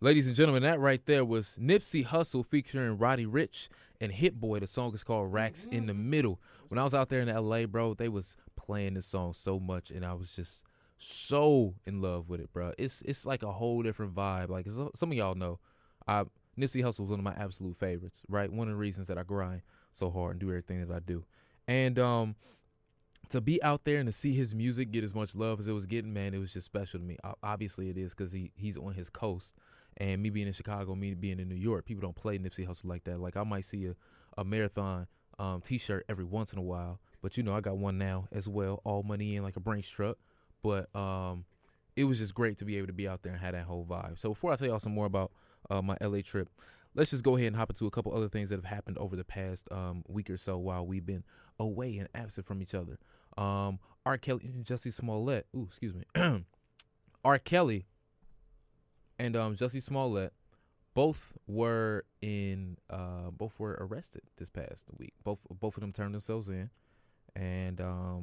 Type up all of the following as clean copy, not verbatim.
Ladies and gentlemen, that right there was Nipsey Hussle featuring Roddy Ricch and Hit Boy. The song is called Racks in the Middle. When I was out there in LA, bro, they was playing this song so much, and I was just so in love with it, bro. It's like a whole different vibe. Like some of y'all know, Nipsey Hussle is one of my absolute favorites, right? One of the reasons that I grind so hard and do everything that I do. And to be out there and to see his music get as much love as it was getting, man, it was just special to me. Obviously, it is because he's on his coast. And me being in Chicago, me being in New York, people don't play Nipsey Hussle like that. Like, I might see a marathon T-shirt every once in a while. But, you know, I got one now as well, all money in like a Brinks truck. But it was just great to be able to be out there and have that whole vibe. So before I tell y'all some more about my L.A. trip, let's just go ahead and hop into a couple other things that have happened over the past week or so while we've been away and absent from each other. R.Kelly and Jussie Smollett. R.Kelly and Jussie Smollett both were arrested this past week. Both of them turned themselves in, and I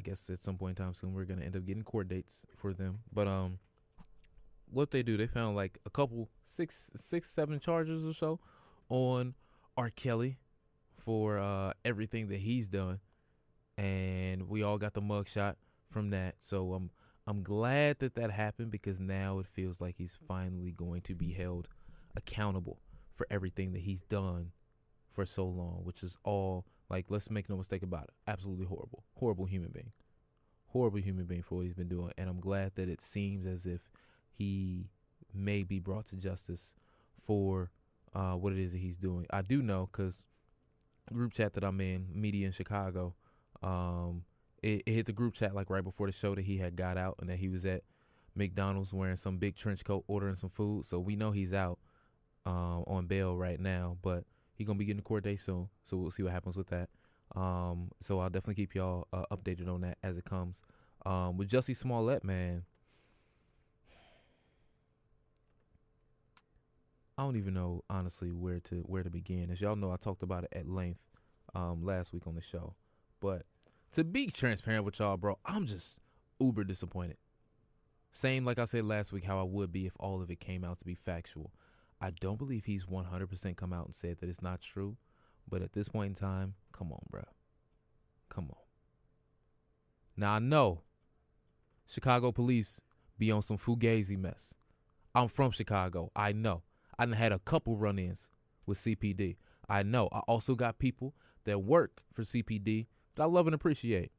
guess at some point in time soon we're gonna end up getting court dates for them. But what they do, they found like a couple 7 charges or so on R. Kelly for everything that he's done, and we all got the mugshot from that. So I'm glad that happened, because now it feels like he's finally going to be held accountable for everything that he's done for so long, which is all, like, let's make no mistake about it, absolutely horrible human being for what he's been doing. And I'm glad that it seems as if he may be brought to justice for what it is that he's doing. I do know, because group chat that I'm in, media in Chicago, it hit the group chat like right before the show that he had got out and that he was at McDonald's wearing some big trench coat ordering some food. So we know he's out on bail right now, but he's going to be getting a court date soon. So we'll see what happens with that. So I'll definitely keep y'all updated on that as it comes. With Jussie Smollett, man, I don't even know, honestly, where to begin. As y'all know, I talked about it at length last week on the show. But to be transparent with y'all, bro, I'm just uber disappointed. Same like I said last week, how I would be if all of it came out to be factual. I don't believe he's 100% come out and said that it's not true. But at this point in time, come on, bro. Come on. Now, I know Chicago police be on some fugazi mess. I'm from Chicago. I know. I done had a couple run-ins with CPD. I know. I also got people that work for CPD that I love and appreciate.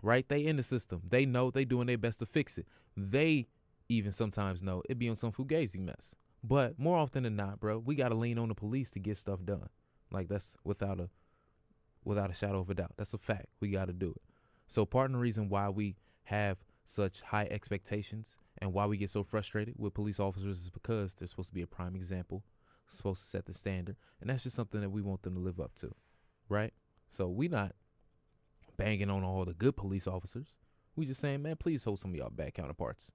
Right? They in the system. They know they doing their best to fix it. They even sometimes know it be on some fugazi mess. But more often than not, bro, we got to lean on the police to get stuff done. Like, that's without a shadow of a doubt. That's a fact. We got to do it. So part of the reason why we have such high expectations and why we get so frustrated with police officers is because they're supposed to be a prime example, supposed to set the standard, and that's just something that we want them to live up to, right? So we not banging on all the good police officers. We just saying, man, please hold some of y'all bad counterparts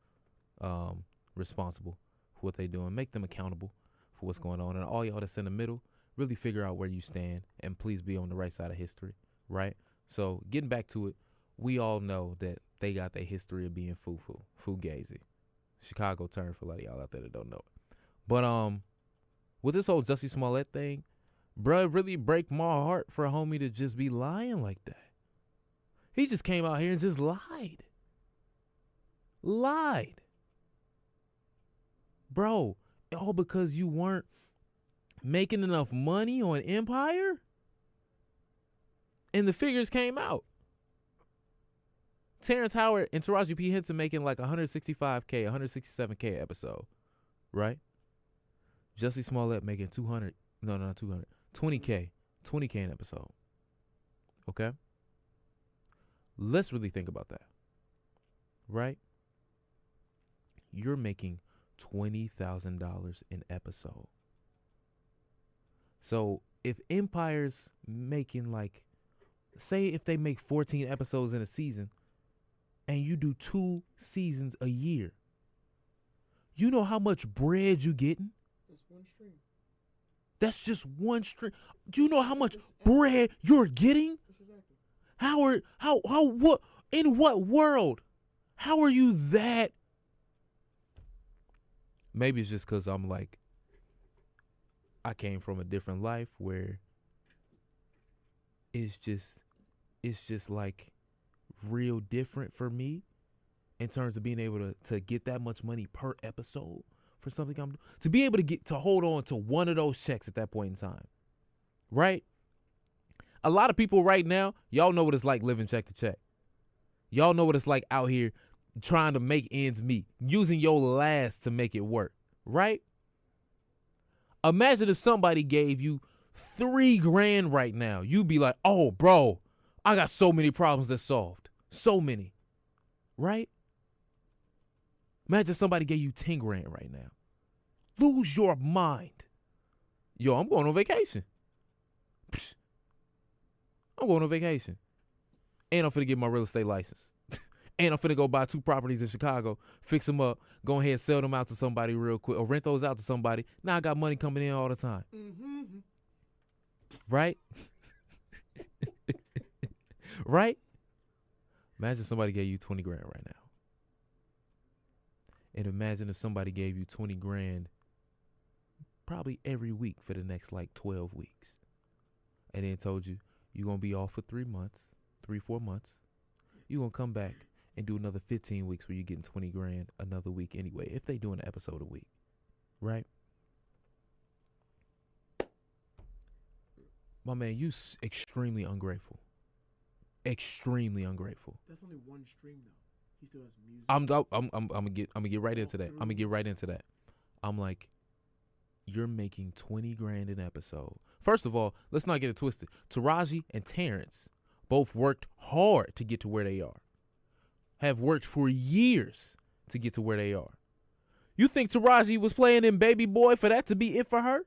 responsible for what they doing. Make them accountable for what's going on. And all y'all that's in the middle, really figure out where you stand and please be on the right side of history, right? So getting back to it, we all know that they got their history of being fugazi. Chicago term for a lot of y'all out there that don't know it. But with this whole Jussie Smollett thing, bruh, it really break my heart for a homie to just be lying like that. He just came out here and just lied. Bro, all because you weren't making enough money on Empire? And the figures came out. Terrence Howard and Taraji P. Henson making like $165K, $167K episode, right? Jussie Smollett making 20K an episode. Okay? Let's really think about that, right? You're making $20,000 an episode. So if Empire's making like, say if they make 14 episodes in a season and you do 2 seasons a year, you know how much bread you getting? That's one stream. That's just one stream. Do you know how much bread you're getting? What, in what world? How are you that maybe it's just because I'm like, I came from a different life where it's just like real different for me in terms of being able to get that much money per episode for something I'm doing. To be able to hold on to one of those checks at that point in time, right? A lot of people right now, y'all know what it's like living check to check. Y'all know what it's like out here trying to make ends meet, using your last to make it work, right? Imagine if somebody gave you $3,000 right now. You'd be like, oh, bro, I got so many problems that's solved. So many, right? Imagine somebody gave you $10,000 right now. Lose your mind. Yo, I'm going on vacation. Psh, I'm going on vacation. And I'm finna get my real estate license. And I'm finna go buy 2 properties in Chicago, fix them up, go ahead and sell them out to somebody real quick, or rent those out to somebody. Now I got money coming in all the time. Mm-hmm. Right? Right? Imagine somebody gave you $20,000 right now. And imagine if somebody gave you $20,000 probably every week for the next like 12 weeks. And then told you, you're going to be off for 3 months, 4 months. You're going to come back and do another 15 weeks where you're getting $20,000 another week anyway, if they do an episode a week. Right? My man, you extremely ungrateful. Extremely ungrateful. That's only one stream though. He still has music. I'm gonna get right into that. I'm gonna get right into that. I'm like, you're making $20,000 an episode. First of all, let's not get it twisted. Taraji and Terrence both worked hard to get to where they are. Have worked for years to get to where they are. You think Taraji was playing in Baby Boy for that to be it for her?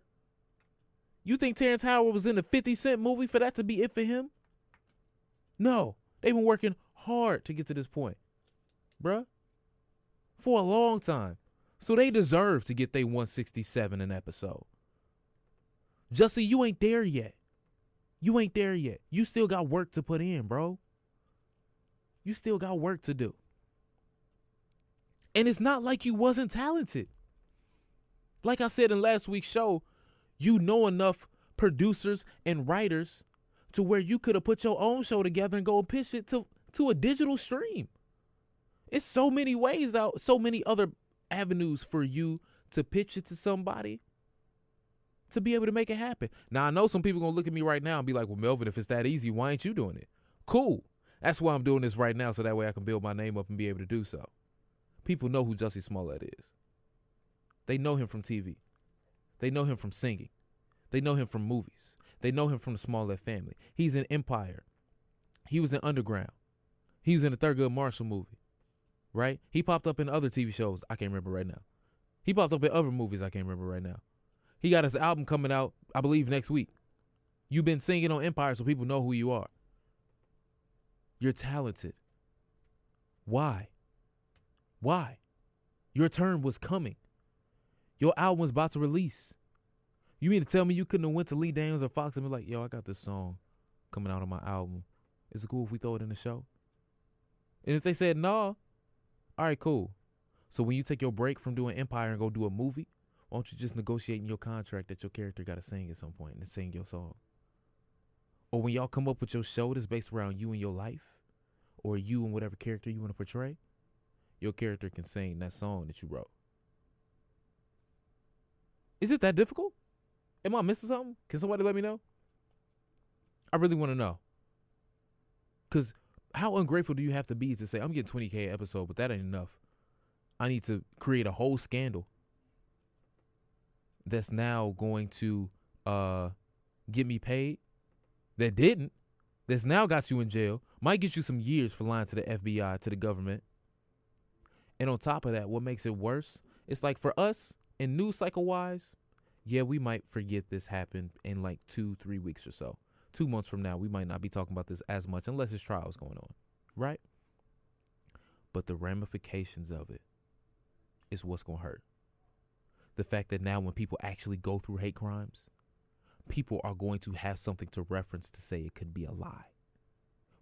You think Terrence Howard was in the 50 Cent movie for that to be it for him? No. They've been working hard to get to this point, bruh, for a long time. So they deserve to get their 167 an episode. Jussie, you ain't there yet. You ain't there yet. You still got work to put in, bro. You still got work to do. And it's not like you wasn't talented. Like I said in last week's show, you know enough producers and writers to where you could have put your own show together and go pitch it to a digital stream. It's so many ways out, so many other avenues for you to pitch it to somebody to be able to make it happen. Now, I know some people going to look at me right now and be like, well, Melvin, if it's that easy, why ain't you doing it? Cool. That's why I'm doing this right now, so that way I can build my name up and be able to do so. People know who Jussie Smollett is. They know him from TV. They know him from singing. They know him from movies. They know him from the Smollett family. He's in Empire. He was in Underground. He was in the Thurgood Marshall movie, right? He popped up in other TV shows I can't remember right now. He popped up in other movies I can't remember right now. He got his album coming out, I believe, next week. You've been singing on Empire so people know who you are. You're talented. Why? Why? Your turn was coming. Your album was about to release. You mean to tell me you couldn't have went to Lee Daniels or Fox and be like, yo, I got this song coming out on my album. Is it cool if we throw it in the show? And if they said no, all right, cool. So when you take your break from doing Empire and go do a movie, why don't you just negotiate in your contract that your character got to sing at some point and sing your song? Or when y'all come up with your show that's based around you and your life, or you and whatever character you want to portray, your character can sing that song that you wrote. Is it that difficult? Am I missing something? Can somebody let me know? I really want to know. Because how ungrateful do you have to be to say, I'm getting $20K an episode, but that ain't enough. I need to create a whole scandal that's now going to get me paid, that didn't, that's now got you in jail, might get you some years for lying to the FBI, to the government. And on top of that, what makes it worse, it's like for us, in news cycle-wise, yeah, we might forget this happened in like 2-3 weeks or so. 2 months from now, we might not be talking about this as much unless his trial is going on, right? But the ramifications of it is what's going to hurt. The fact that now when people actually go through hate crimes, people are going to have something to reference to say it could be a lie.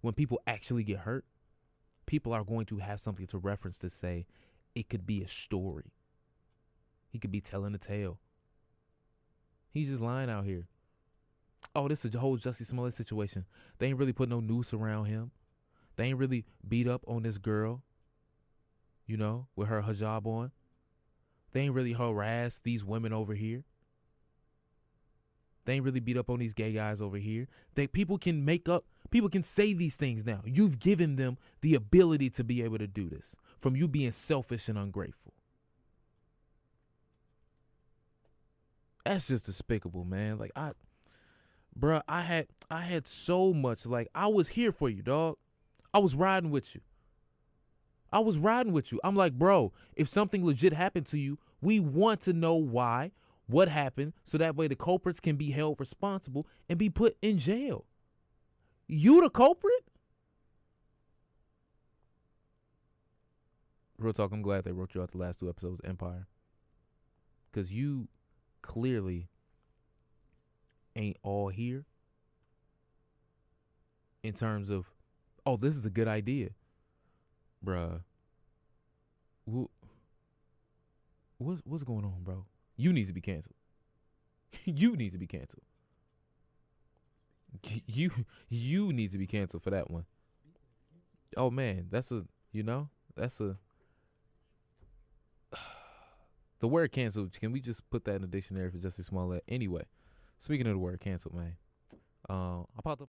When people actually get hurt, people are going to have something to reference to say it could be a story. He could be telling the tale. He's just lying out here. Oh, this is the whole Jussie Smollett situation. They ain't really put no noose around him. They ain't really beat up on this girl, you know, with her hijab on. They ain't really harassed these women over here. They ain't really beat up on these gay guys over here. People can say these things now. You've given them the ability to be able to do this from you being selfish and ungrateful. That's just despicable, man. Like I had so much, like, I was here for you, dog. I was riding with you. I'm like, bro, if something legit happened to you, we want to know why, what happened, so that way the culprits can be held responsible and be put in jail. You the culprit? Real talk, I'm glad they wrote you out the last 2 episodes of Empire. Because you clearly ain't all here in terms of, oh, this is a good idea. Bruh. What's going on, bro? You need to be canceled. You need to be canceled. You need to be canceled for that one. Oh, man, the word canceled. Can we just put that in the dictionary for Jussie Smollett? Anyway, speaking of the word canceled, man, I popped up